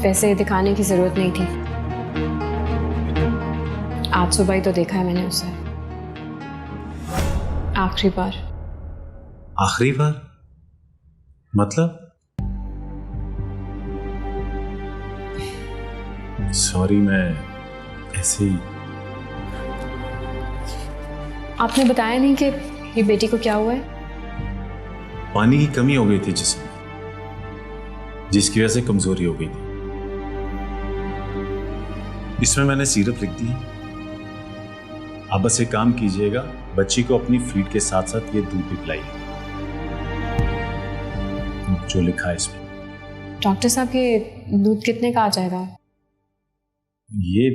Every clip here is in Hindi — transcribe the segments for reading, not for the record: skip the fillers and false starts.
वैसे दिखाने की जरूरत नहीं थी। आज सुबह ही तो देखा है मैंने उसे आखिरी बार। आखिरी बार मतलब? सॉरी, मैं ऐसे ही। आपने बताया नहीं कि ये बेटी को क्या हुआ है? पानी की कमी हो गई थी जिसमें, जिसकी वजह से कमजोरी हो गई थी। इसमें मैंने सिरप लिख दी है। आप बस एक काम कीजिएगा, बच्ची को अपनी फीड के साथ साथ ये दूध भी पिलाइए जो लिखा है इसमें। डॉक्टर साहब, ये दूध कितने का आ जाएगा? ये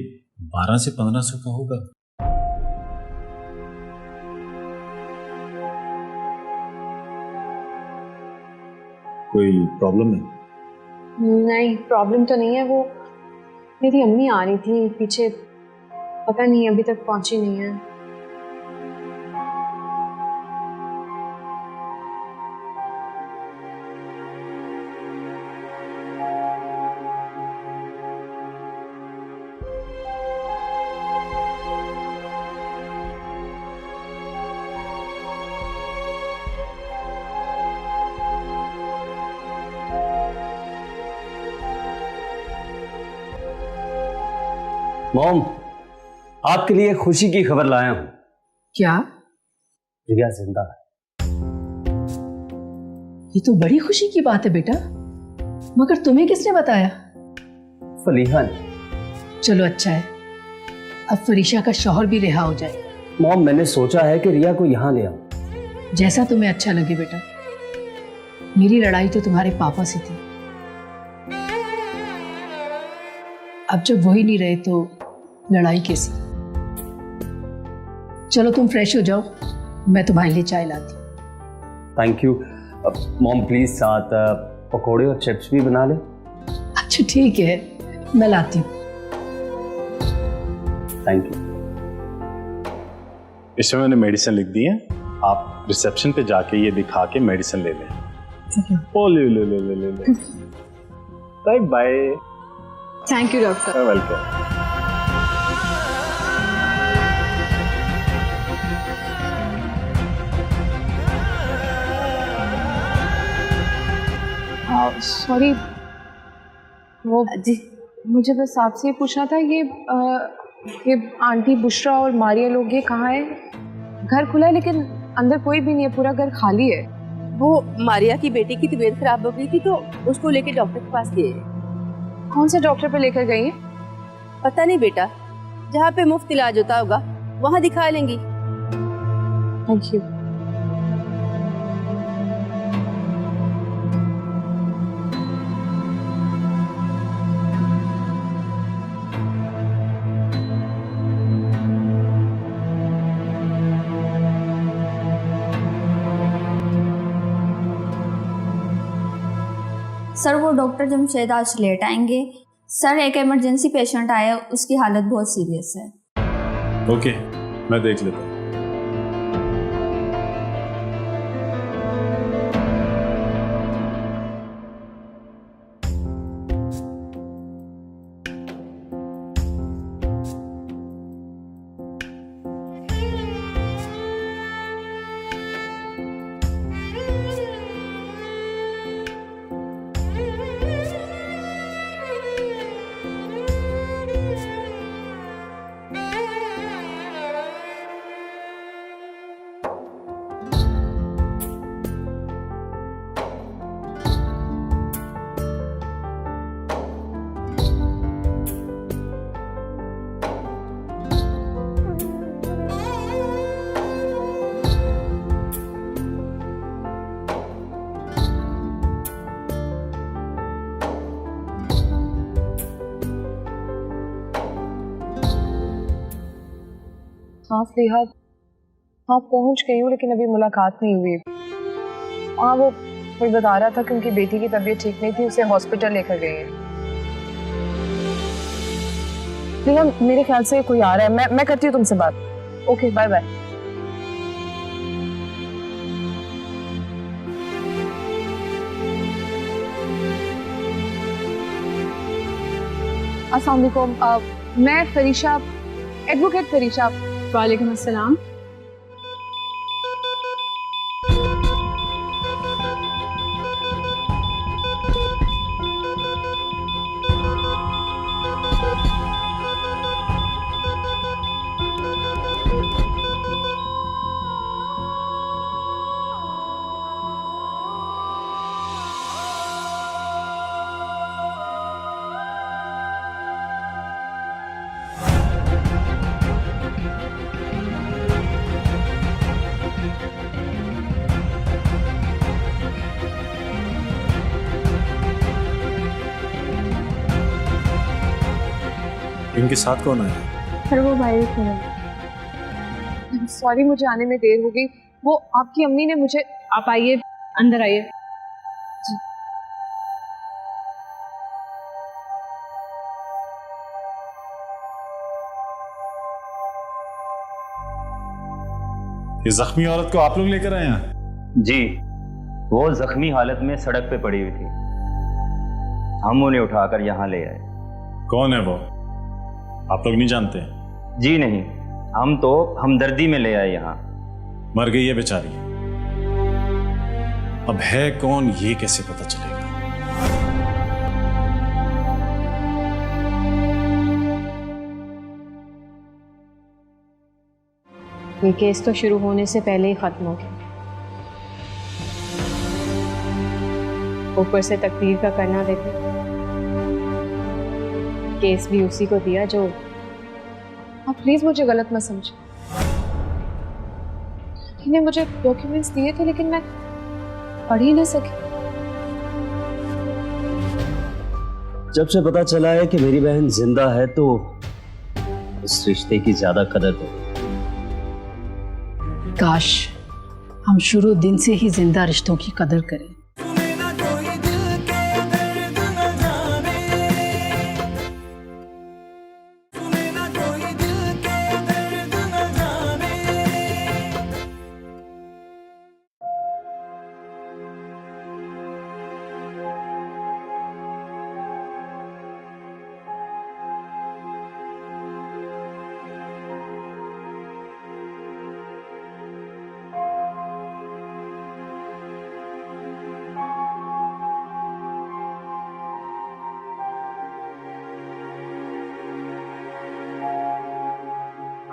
1200 से 1500 का होगा। कोई प्रॉब्लम है? नहीं, प्रॉब्लम तो नहीं है। वो मेरी अम्मी आ रही थी पीछे, पता नहीं अभी तक पहुंची नहीं है। मॉम, आपके लिए खुशी की खबर लाया हूं। क्या? रिया जिंदा है। ये तो बड़ी खुशी की बात है बेटा, मगर तुम्हें किसने बताया? फलीहा ने। चलो अच्छा है, अब फरीशा का शौहर भी रिहा हो जाए। मॉम, मैंने सोचा है कि रिया को यहाँ ले आऊं। जैसा तुम्हें अच्छा लगे बेटा। मेरी लड़ाई तो तुम्हारे पापा से थी, अब जब वही नहीं रहे तो लड़ाई कैसी? चलो तुम फ्रेश हो जाओ, मैं तुम्हारे लिए चाय लाती हूँ। Thank you. मॉम प्लीज साथ पकोड़े और चिप्स भी बना ले। अच्छा ठीक है, मैं लाती हूँ। Thank you. इसमें मैंने मेडिसिन लिख दी है, आप रिसेप्शन पे जाके ये दिखा के मेडिसिन ले लें। ओ ले ले ले ले ले ले। Bye bye. Thank you doctor. Welcome. Sorry, वो जी मुझे बस आपसे पूछना था, ये आंटी बुशरा और मारिया लोग ये कहाँ है? घर खुला है लेकिन अंदर कोई भी नहीं है, पूरा घर खाली है। वो मारिया की बेटी की तबीयत खराब हो गई थी तो उसको लेके डॉक्टर के पास गए। कौन से डॉक्टर पे लेकर गई है? पता नहीं बेटा, जहाँ पे मुफ्त इलाज होता होगा वहाँ दिखा लेंगी। Thank you. सर वो डॉक्टर जमशेद आज लेट आएंगे। सर एक इमरजेंसी पेशेंट आया, उसकी हालत बहुत सीरियस है। ओके, मैं देख लेता हूँ। हाँ फलीहा, हाँ पहुंच गई हूँ लेकिन अभी मुलाकात नहीं हुई। हाँ वो कोई बता रहा था कि उनकी बेटी की तबीयत ठीक नहीं थी, उसे हॉस्पिटल लेकर गए हैं। फलीहा मेरे ख्याल से कोई आ रहा है, मैं करती हूँ तुमसे बात। Okay bye bye. अस्सलाम वालेकुम, मैं फरीशा, एडवोकेट फरीशा। वालेकुम अस्सलाम। इनके साथ कौन आया? सर वो बाहर खड़े हैं। सॉरी मुझे आने में देर हो गई, वो आपकी अम्मी ने मुझे। आप आइए, अंदर आइए। ये जख्मी औरत को आप लोग लेकर आए हैं? जी, वो जख्मी हालत में सड़क पे पड़ी हुई थी, हम उन्हें उठाकर यहाँ ले आए। कौन है वो? आप लोग नहीं जानते? जी नहीं, हम तो हमदर्दी में ले आए यहाँ। मर गई है बेचारी, अब है कौन ये कैसे पता चलेगा? ये केस तो शुरू होने से पहले ही खत्म हो गया, ऊपर से तकदीर का करना देखे। केस भी उसी को दिया जो। आप प्लीज मुझे गलत मत समझो, इन्हें मुझे डॉक्यूमेंट्स दिए थे लेकिन मैं पढ़ ही ना सकी। जब से पता चला है कि मेरी बहन जिंदा है तो उस रिश्ते की ज्यादा कदर करो। काश हम शुरू दिन से ही जिंदा रिश्तों की कदर करें।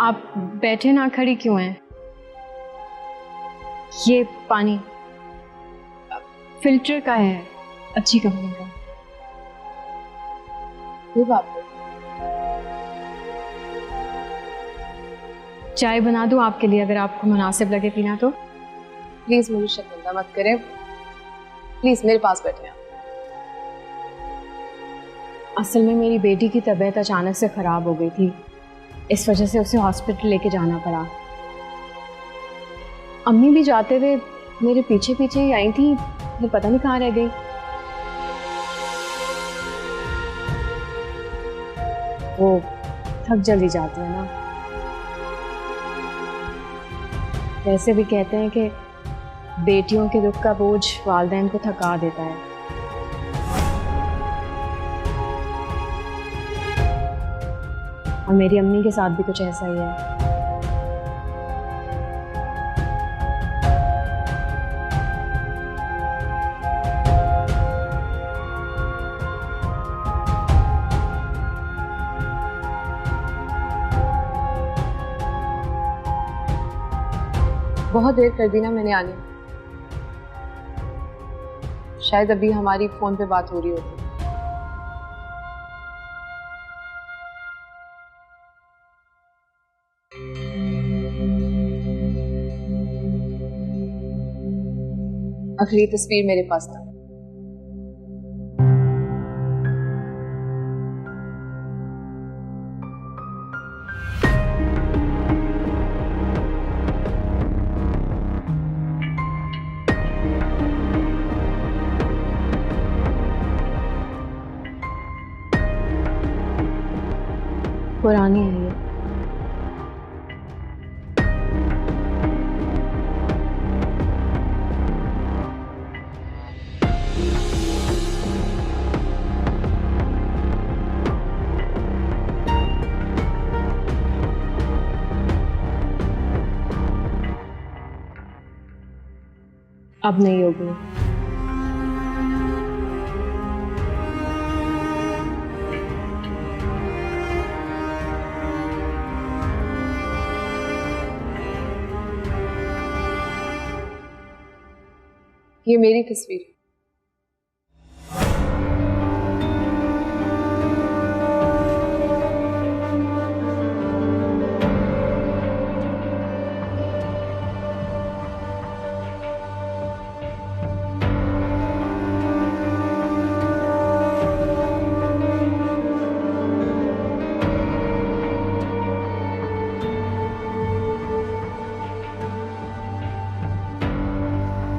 आप बैठे ना खड़ी क्यों हैं? ये पानी फिल्टर का है, अच्छी कंपनी का। ये बात है। चाय बना दूं आपके लिए अगर आपको मुनासिब लगे पीना तो। प्लीज मुझे शर्मिंदा मत करें, प्लीज मेरे पास बैठे आप। असल में मेरी बेटी की तबीयत अचानक से खराब हो गई थी, इस वजह से उसे हॉस्पिटल लेके जाना पड़ा। अम्मी भी जाते हुए मेरे पीछे पीछे ही आई थी, मैं पता नहीं कहाँ रह गई। वो थक जल्दी जाती है ना। वैसे भी कहते हैं कि बेटियों के दुख का बोझ वालिदैन को थका देता है। और मेरी अम्मी के साथ भी कुछ ऐसा ही है। बहुत देर कर दी ना मैंने आने में। शायद अभी हमारी फोन पे बात हो रही होती। अगली तस्वीर मेरे पास था। पुरानी है ये। अब नहीं होगी। ये मेरी तस्वीर है।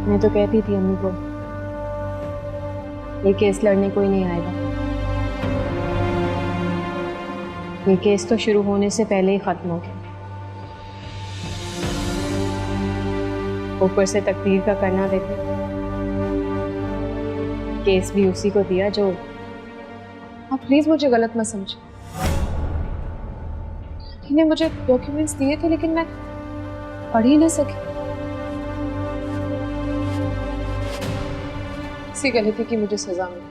मैं तो कहती थी अम्मी को ये केस लड़ने कोई नहीं आएगा। ये केस तो शुरू होने से पहले ही खत्म हो गया। ऊपर से तकदीर का करना देखे, केस भी उसी को दिया जो। आप प्लीज मुझे गलत मत समझे। इन्हें मुझे डॉक्यूमेंट्स दिए थे लेकिन मैं पढ़ ही ना सकी। इसी गलती की मुझे सजा मिली।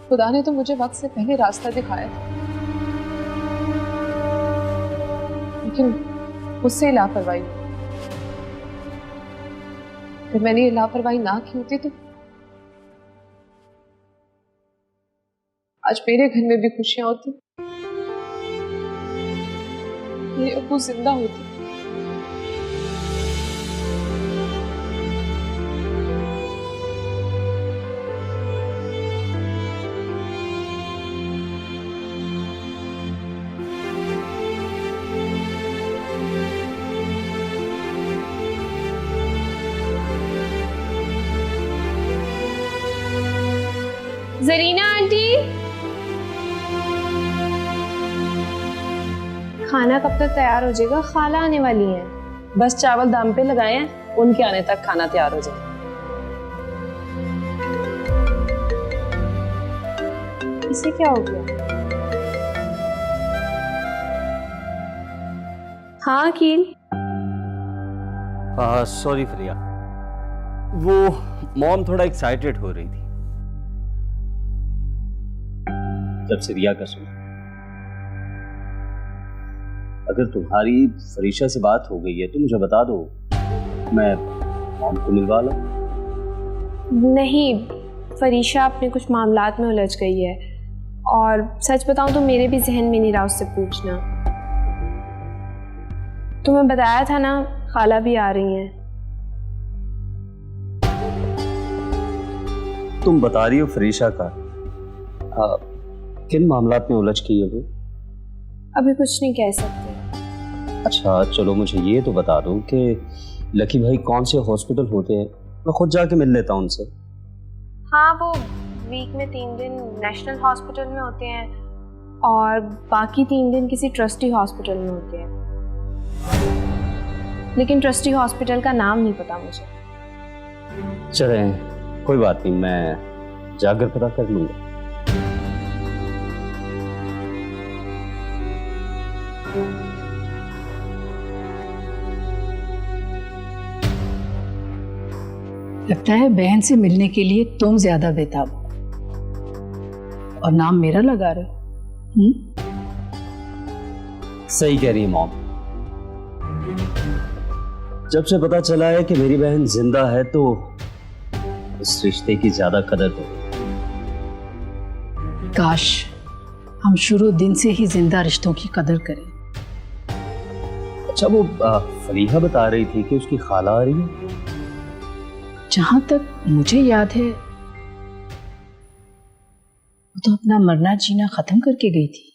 खुदा ने तो मुझे वक्त से पहले रास्ता दिखाया था, लेकिन मुझसे लापरवाही हुई। अगर मैंने ये लापरवाही ना की होती तो आज मेरे घर में भी खुशियां होती, मेरे अब्बू जिंदा होते। जरीना आंटी, खाना कब तक तैयार हो जाएगा? खाला आने वाली है। बस चावल दम पे लगाए हैं, उनके आने तक खाना तैयार हो जाए। इसे क्या हो गया? हाँ अकील। सॉरी फ्रिया, वो मॉम थोड़ा एक्साइटेड हो रही थी जब से रिया का सुना। अगर तुम्हारी फरीशा से बात हो गई है तो मुझे बता दो, मैं मॉम को मिलवा लूं। नहीं, फरीशा अपने कुछ मामलात में उलझ गई है, और सच बताऊं तो मेरे भी जहन में नहीं रहा उससे पूछना। तुम्हें बताया था ना, खाला भी आ रही हैं। तुम बता रही हो फरीशा का, किन मामलात में उलझ गई है वो? अभी कुछ नहीं कह सकते। अच्छा चलो, मुझे ये तो बता दो कि लकी भाई कौन से हॉस्पिटल होते हैं, मैं खुद जाके मिल लेता हूँ उनसे। हाँ, वो वीक में 3 दिन नेशनल हॉस्पिटल में होते हैं और बाकी 3 दिन किसी ट्रस्टी हॉस्पिटल में होते हैं, लेकिन ट्रस्टी हॉस्पिटल का नाम नहीं पता मुझे। चले, कोई बात नहीं, मैं जाकर पता कर लूंगा। लगता है बहन से मिलने के लिए तुम ज्यादा बेताब हो, और नाम मेरा लगा रहे हो। सही कह रही है मॉम। जब से पता चला है कि मेरी बहन जिंदा है तो इस रिश्ते की ज्यादा कदर हो। काश हम शुरू दिन से ही जिंदा रिश्तों की कदर करें। अच्छा, वो फरीहा बता रही थी कि उसकी खाला आ रही है। जहां तक मुझे याद है वो तो अपना मरना जीना खत्म करके गई थी।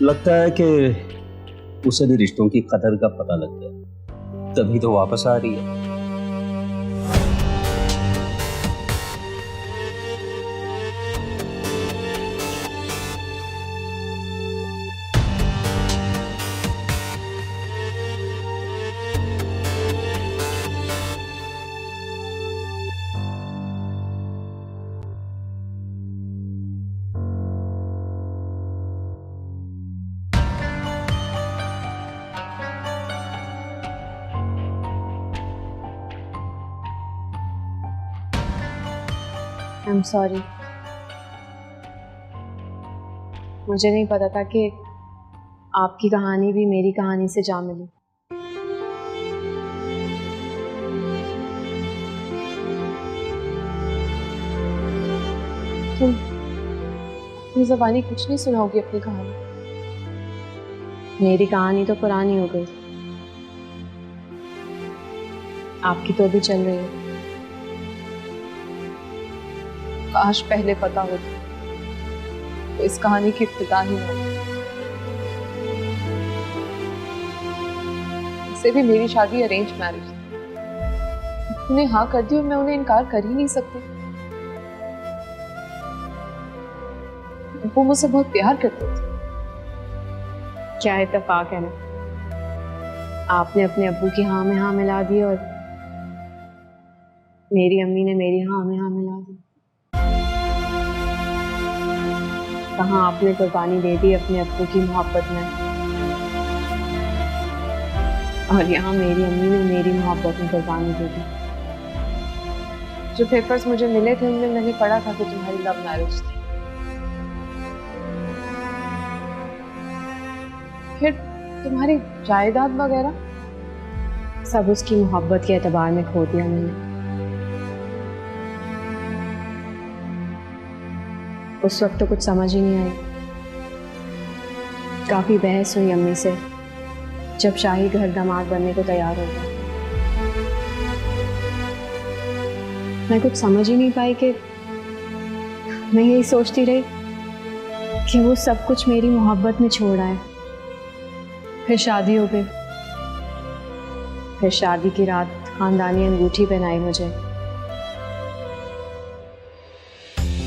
लगता है कि उसे भी रिश्तों की कदर का पता लग गया, तभी तो वापस आ रही है। I am sorry. मुझे नहीं पता था कि आपकी कहानी भी मेरी कहानी से जा मिली। तुम ज़बानी कुछ नहीं सुनाओगी अपनी कहानी? मेरी कहानी तो पुरानी हो गई, आपकी तो अभी चल रही है। काश पहले पता होता तो इस कहानी की इब्तिदा ही ना होती। इससे भी मेरी शादी अरेंज मैरिज थी, उन्हें हाँ कर दी और मैं उन्हें इनकार कर ही नहीं सकती। वो मुझसे बहुत प्यार करते थे। क्या इत्तेफाक है ना, आपने अपने अब्बू की हाँ में हाँ मिला दी और मेरी अम्मी ने मेरी हाँ में हाँ मिला दी। कहाँ आपने कुर्बानी दे दी अपने अब्बू की मोहब्बत में, और यहाँ मेरी अम्मी ने मेरी मोहब्बत में कुर्बानी दे दी। जो पेपर्स मुझे मिले थे उनमें मैंने पढ़ा था कि तुम्हारी लव मैरिज थी। फिर तुम्हारी जायदाद वगैरह सब उसकी मोहब्बत के एतबार में खो दिया मैंने। उस वक्त तो कुछ समझ ही नहीं आई। काफी बहस हुई अम्मी से जब शाही घर दामाद बनने को तैयार हो गया। मैं कुछ समझ ही नहीं पाई कि मैं यही सोचती रही कि वो सब कुछ मेरी मोहब्बत में छोड़ आए। फिर शादी हो गई। फिर शादी की रात खानदानी अंगूठी पहनाई मुझे।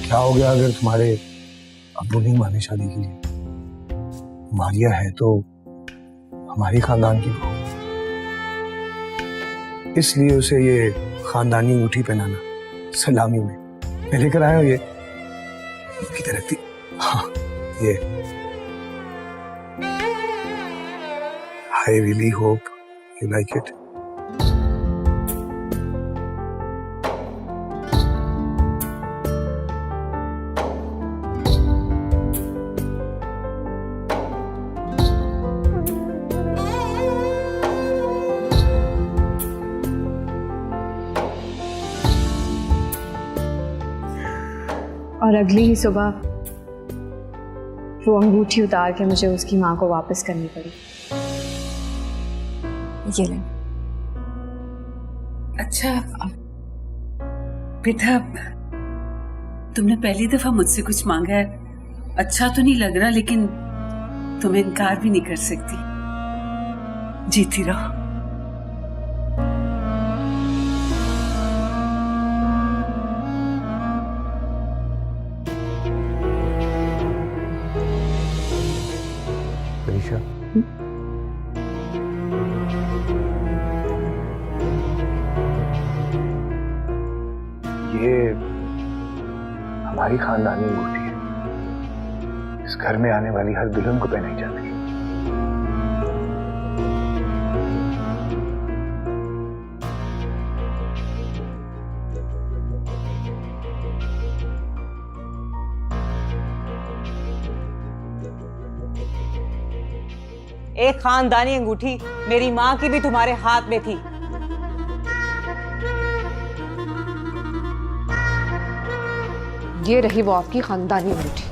क्या हो गया अगर तुम्हारे अब्बू नहीं माने शादी के लिए? मारिया है तो हमारी खानदान की बहू, इसलिए उसे ये खानदानी अंगूठी पहनाना सलामी में मैं लेकर आया हूँ। ये किधर रखती? हाँ ये। I really hope you like it. और अगली ही सुबह वो अंगूठी उतार के मुझे उसकी माँ को वापस करनी पड़ी। ये ले। अच्छा बेटा, तुमने पहली दफा मुझसे कुछ मांगा है। अच्छा तो नहीं लग रहा, लेकिन तुम इनकार भी नहीं कर सकती। जीती रहो। फरीशा, ये हमारी खानदानी अंगूठी है। इस घर में आने वाली हर दुल्हन को पहनाई जाती है। एक खानदानी अंगूठी मेरी माँ की भी तुम्हारे हाथ में थी। ये रही वो आपकी खानदानी अंगूठी।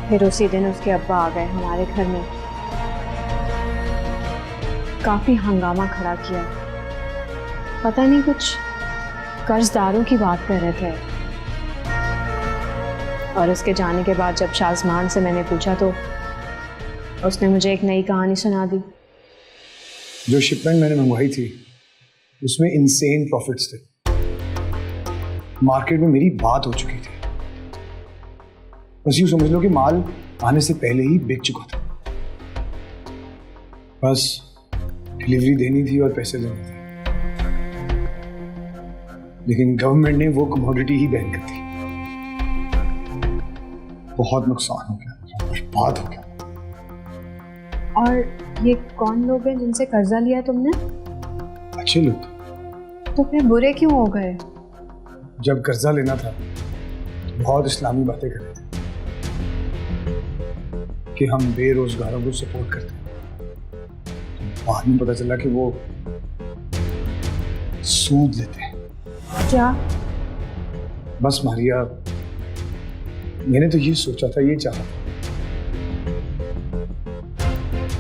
फिर उसी दिन उसके अब्बा आ गए हमारे घर में। काफी हंगामा खड़ा किया। पता नहीं कुछ कर्जदारों की बात कर रहे थे। और उसके जाने के बाद जब शाजमान से मैंने पूछा तो उसने मुझे एक नई कहानी सुना दी। जो शिपमेंट मैंने मंगवाई थी उसमें इनसेन प्रॉफिट्स थे। मार्केट में मेरी बात हो चुकी थी। बस यूं समझ लो कि माल आने से पहले ही बिक चुका था। बस डिलीवरी देनी थी और पैसे लेने थे। लेकिन गवर्नमेंट ने वो कमोडिटी ही बैन कर दी। बहुत नुकसान हो गया, बर्बाद हो गया। और ये कौन लोग हैं जिनसे कर्जा लिया तुमने? अच्छे लोग। तो फिर बुरे क्यों हो गए? जब कर्जा लेना था बहुत इस्लामी बातें कर रहे थे कि हम बेरोजगारों को सपोर्ट करते हैं। बाद में पता चला कि वो सूद लेते हैं। क्या? बस मारिया, मैंने तो ये सोचा था, ये चाहा था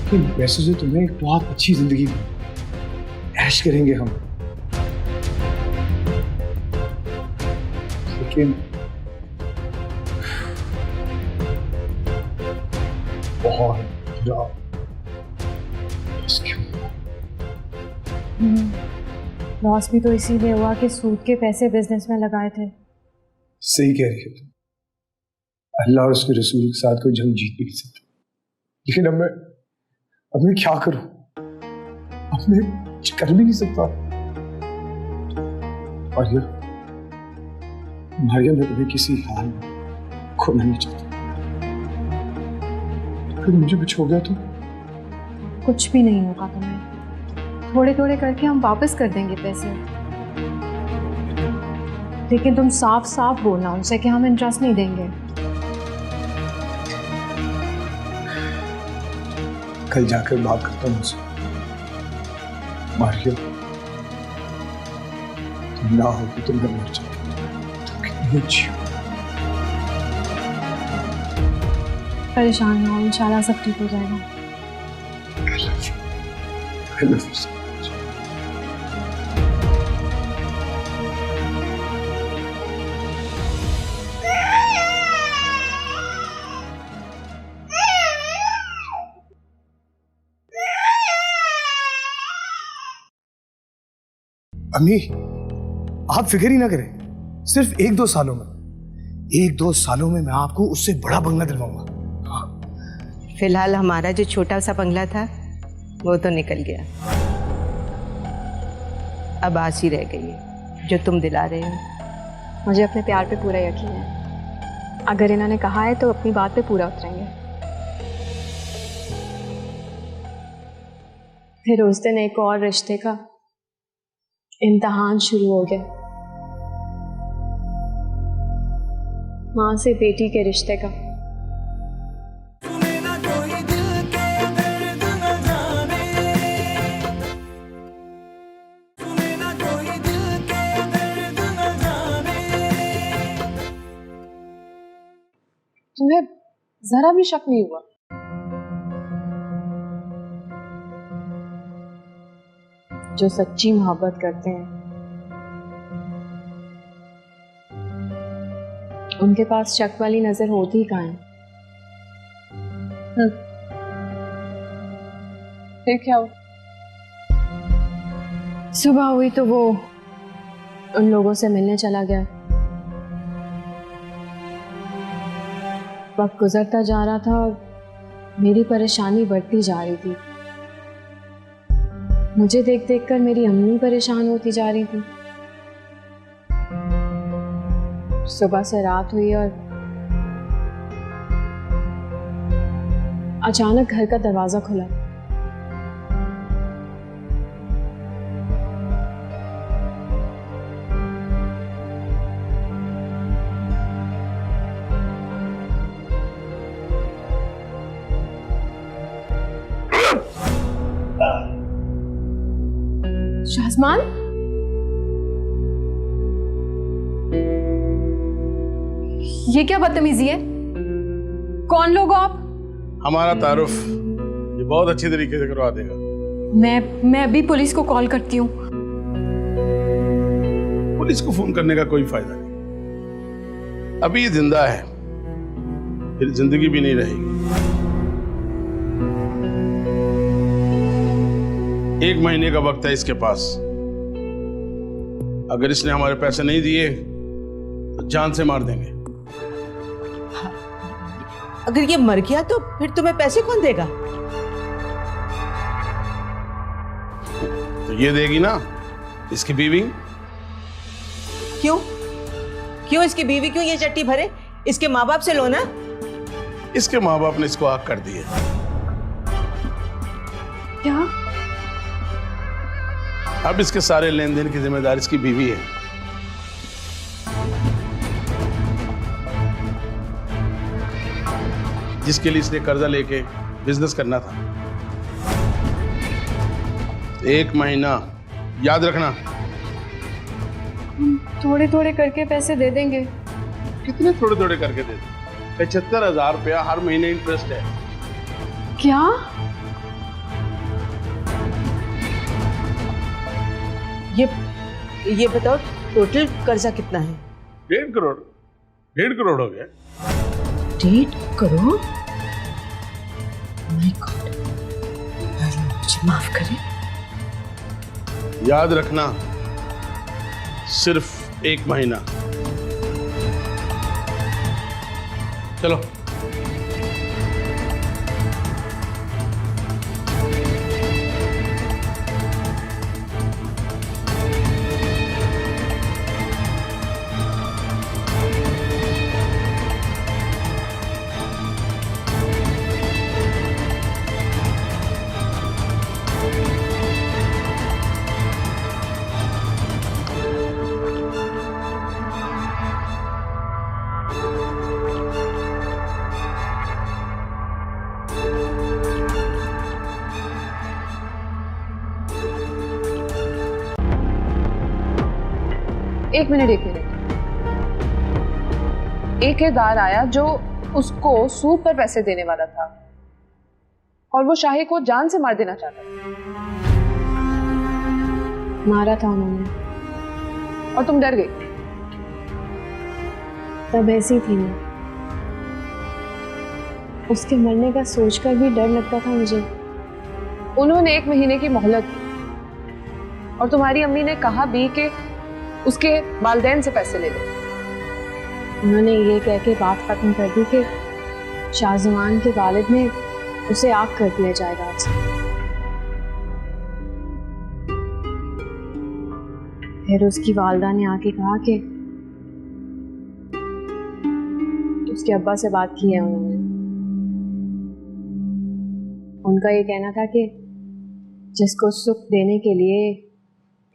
कि पैसे से तुम्हें एक बहुत अच्छी जिंदगी दी, ऐश करेंगे हम। लेकिन बहुत बुरा लॉस भी तो इसीलिए हुआ कि सूद के पैसे बिजनेस में लगाए थे। सही कह रही हो तुम। अल्लाह और उसके रसूल के साथ कोई जंग जीत भी नहीं सकता। लेकिन अब मैं क्या करूं? अब मैं कुछ कर भी नहीं सकता। और ये मारिया, मैं तुम्हें किसी हाल में खोना नहीं चाहता। अगर मुझे कुछ हो गया तो? कुछ भी नहीं होगा तुम्हें। थोड़े थोड़े करके हम वापस कर देंगे पैसे। लेकिन तुम साफ साफ बोलना उनसे कि हम इंटरेस्ट नहीं देंगे। कल जाकर बात करता हूँ उनसे। मारिया, तुम ना होगी तो मैं मर जाती। तुम कितनी अच्छी हो। परेशान ना हो, इंशाल्लाह सब ठीक हो जाएगा। I love you so much. अम्मी, आप फिक्र ही ना करें। सिर्फ 1-2 सालों में मैं आपको उससे बड़ा बंगला दिलवाऊंगा। फिलहाल हमारा जो छोटा सा बंगला था वो तो निकल गया। अब आस ही रह गई है जो तुम दिला रहे हो। मुझे अपने प्यार पे पूरा यकीन है। अगर इन्होंने कहा है तो अपनी बात पे पूरा उतरेंगे। फिर उस दिन एक और रिश्ते का इम्तिहान शुरू हो गया, माँ से बेटी के रिश्ते का। तुम्हें जरा भी शक नहीं हुआ? जो सच्ची मोहब्बत करते हैं उनके पास शक वाली नजर होती ही कहाँ है। फिर क्या हुआ? सुबह हुई तो वो उन लोगों से मिलने चला गया। वक्त गुजरता जा रहा था और मेरी परेशानी बढ़ती जा रही थी। मुझे देख देख कर मेरी अम्मी परेशान होती जा रही थी। सुबह से रात हुई और अचानक घर का दरवाजा खुला। शाहजमान, ये क्या बदतमीजी है? कौन लोग हो आप? हमारा तारुफ ये बहुत अच्छी तरीके से करवा देगा। मैं अभी पुलिस को कॉल करती हूँ। पुलिस को फोन करने का कोई फायदा नहीं। अभी ये जिंदा है, फिर जिंदगी भी नहीं रहेगी। 1 महीने का वक्त है इसके पास। अगर इसने हमारे पैसे नहीं दिए तो जान से मार देंगे। अगर ये मर गया तो फिर तुम्हें पैसे कौन देगा? तो ये देगी ना इसकी बीवी। क्यों क्यों इसकी बीवी क्यों ये चट्टी भरे? इसके माँ बाप से लो ना। इसके माँ बाप ने इसको आग कर दी है। क्या? अब इसके सारे लेन देन की जिम्मेदारी इसकी बीवी है। जिसके लिए इसने कर्जा लेके बिजनेस करना था। 1 महीना, याद रखना। थोड़े थोड़े करके पैसे दे देंगे। कितने थोड़े थोड़े करके दे दें? 75,000 रुपया हर महीने इंटरेस्ट है। क्या? ये बताओ टोटल कर्जा कितना है? 1.5 करोड़। 1.5 करोड़ हो गया। 1.5 करोड़? माय गॉड, मुझे माफ करें। याद रखना, सिर्फ 1 महीना। चलो। एक मिनट। एक किरदार आया जो उसको सूद पर पैसे देने वाला था और वो शाही को जान से मार देना चाहता था। मारा था उन्होंने और तुम डर गई। तब ऐसी थी मैं, उसके मरने का सोचकर भी डर लगता था मुझे। उन्होंने 1 महीने की मोहलत दी और तुम्हारी अम्मी ने कहा भी कि उसके वालिदैन से पैसे ले लो। उन्होंने ये कह के बात खत्म कर दी कि शाहजमान के वालिद ने उसे आग कर दिया जाएगा। फिर उसकी वालदा ने आके कहा कि उसके अब्बा से बात की है उन्होंने। उनका ये कहना था कि जिसको सुख देने के लिए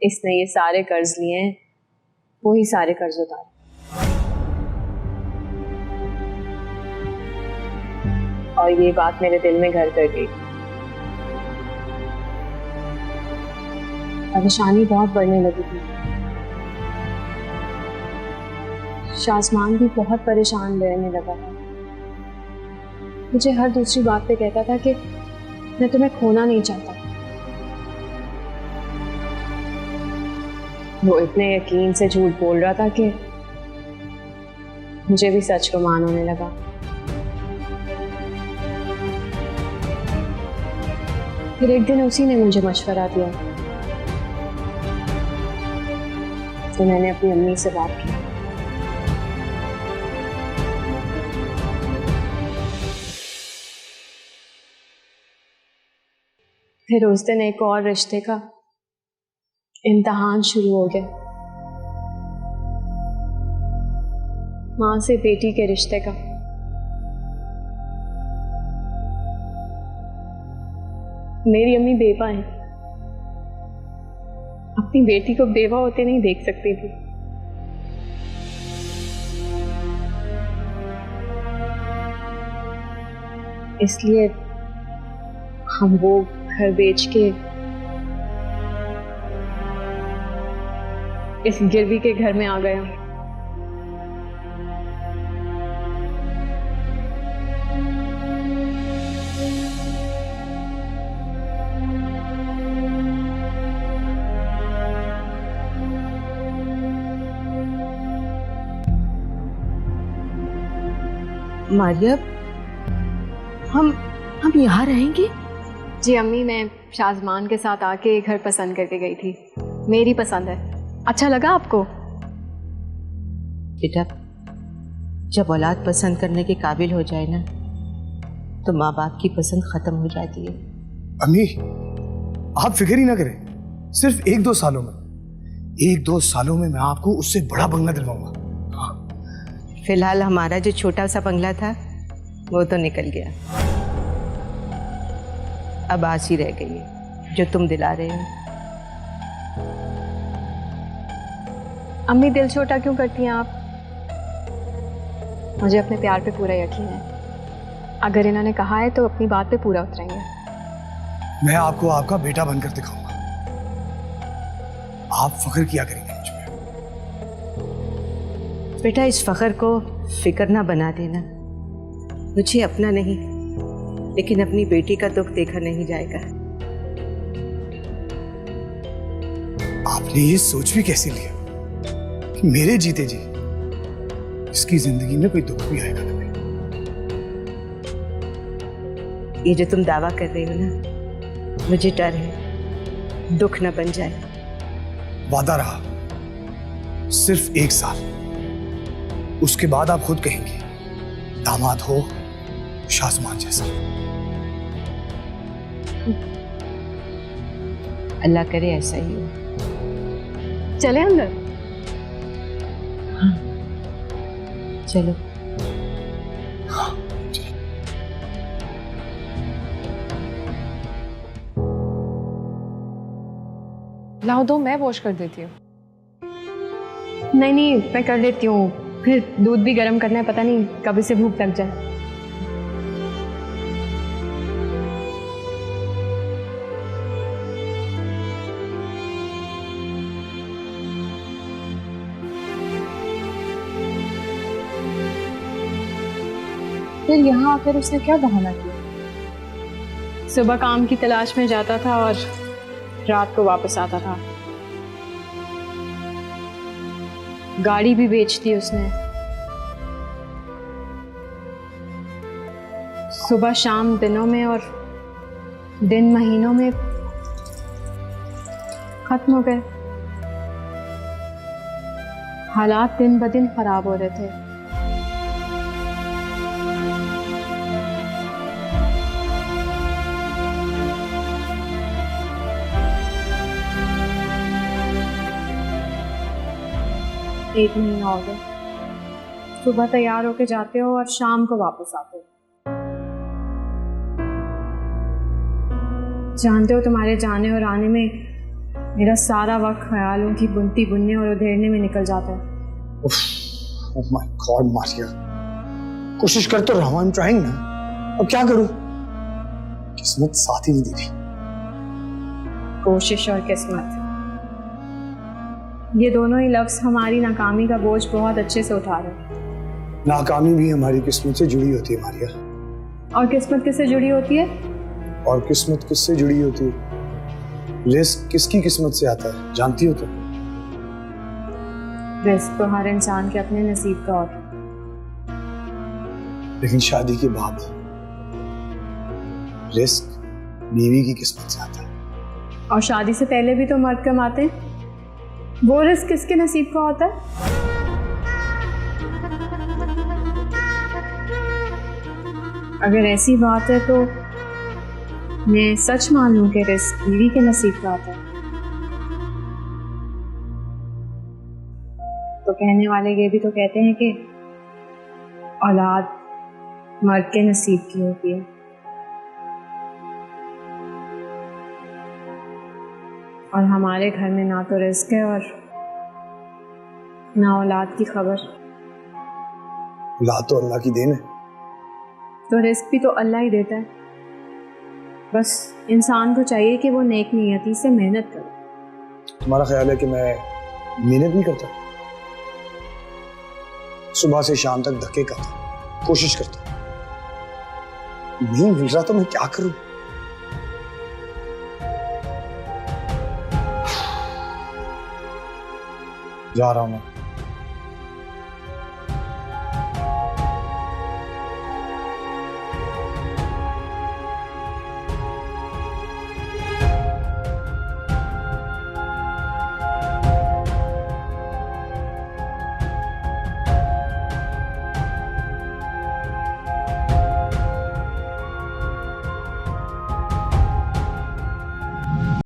इसने ये सारे कर्ज लिए हैं, वही सारे कर्ज उतारे। और ये बात मेरे दिल में घर कर गई। परेशानी बहुत बढ़ने लगी थी। शाहजमान भी बहुत परेशान रहने लगा था। मुझे हर दूसरी बात पे कहता था कि मैं तुम्हें खोना नहीं चाहता। वो इतने यकीन से झूठ बोल रहा था कि मुझे भी सच गुमान होने लगा। फिर एक दिन उसी ने मुझे मशवरा दिया तो मैंने अपनी अम्मी से बात की। फिर उस दिन एक और रिश्ते का इम्तिहान शुरू हो गया। माँ से बेटी के रिश्ते का। मेरी अम्मी बेवा है, अपनी बेटी को बेवा होते नहीं देख सकती थी। इसलिए हम वो घर बेच के इस गिरवी के घर में आ गया। मारिया, हम यहाँ रहेंगे? जी अम्मी, मैं शाहजमान के साथ आके घर पसंद करके गई थी। मेरी पसंद है। अच्छा लगा आपको? बेटा, जब औलाद पसंद करने के काबिल हो जाए ना, तो माँ बाप की पसंद खत्म हो जाती है। अम्मी, आप फिक्र ही ना करें। सिर्फ 1-2 सालों में मैं आपको उससे बड़ा बंगला दिलवाऊंगा। फिलहाल हमारा जो छोटा सा बंगला था वो तो निकल गया, अब आस ही रह गई है। जो तुम दिला रहे हो। अम्मी दिल छोटा क्यों करती हैं आप? मुझे अपने प्यार पे पूरा यकीन है। अगर इन्होंने कहा है तो अपनी बात पे पूरा उतरेंगे। मैं आपको आपका बेटा बनकर दिखाऊंगा। आप फख्र किया करेंगे मुझ पे। बेटा, इस फख्र को फिक्र ना बना देना। मुझे अपना नहीं, लेकिन अपनी बेटी का दुख देखा नहीं जाएगा। आपने ये सोच भी कैसे लिया कि मेरे जीते जी इसकी जिंदगी में कोई दुख भी आएगा कभी? ये जो तुम दावा कर रहे हो ना, मुझे डर है दुख ना बन जाए। वादा रहा सिर्फ 1 साल, उसके बाद आप खुद कहेंगे दामाद हो शाजमान जैसा। अल्लाह करे ऐसा ही हो। चले अंदर? हाँ, चलो। लाओ दो, मैं वॉश कर देती हूँ। नहीं नहीं, मैं कर लेती हूँ। फिर दूध भी गर्म करना है, पता नहीं कब इसे भूख लग जाए। फिर यहाँ आकर उसने क्या बहाना किया? सुबह काम की तलाश में जाता था और रात को वापस आता था। गाड़ी भी बेच दी उसने। सुबह शाम दिनों में और दिन महीनों में खत्म हो गए। हालात दिन ब दिन खराब हो रहे थे। एक महीना हो गया। सुबह तैयार होके जाते हो और शाम को वापस आते हो। जानते हो तुम्हारे जाने और आने में मेरा सारा वक्त ख्यालों की बुनती बुनने और उधेड़ने में निकल जाता है। ओह माय गॉड मारिया, कोशिश कर तो रहा हूं, आई एम ट्राइंग ना। अब क्या करूं? किस्मत साथ ही नहीं दे रही। कोशिश और किस्मत, ये दोनों ही लफ्ज हमारी नाकामी का बोझ बहुत अच्छे से उठा रहे हैं। नाकामी भी हमारी किस्मत से जुड़ी होती है मारिया। और किस्मत किससे जुड़ी होती है? और किस्मत किससे जुड़ी होती है? रिस्क किसकी किस्मत से आता है जानती हो तुम? रिस्क तो हर इंसान के अपने नसीब का होता है। लेकिन शादी के बाद रिस्क बीवी की किस्मत से आता है। और शादी से पहले भी तो मर्द कमाते हैं। वो रिस्क किसके नसीब का होता है? अगर ऐसी बात है तो मैं सच मान लूं कि रिस्क बीवी के नसीब का होता है, तो कहने वाले ये भी तो कहते हैं कि औलाद मर्द के नसीब की होती है। और हमारे घर में ना तो रिस्क है और ना औलाद की खबर। औलाद तो अल्लाह की देन है। तो रिस्क भी तो अल्लाह ही देता है। बस इंसान को चाहिए कि वो नेक नियति से मेहनत करे। तुम्हारा ख्याल है कि मैं मेहनत नहीं करता? सुबह से शाम तक धक्के खाता, कोशिश करता, नहीं मिल रहा तो मैं क्या करूं? जा रहा हूं मैं।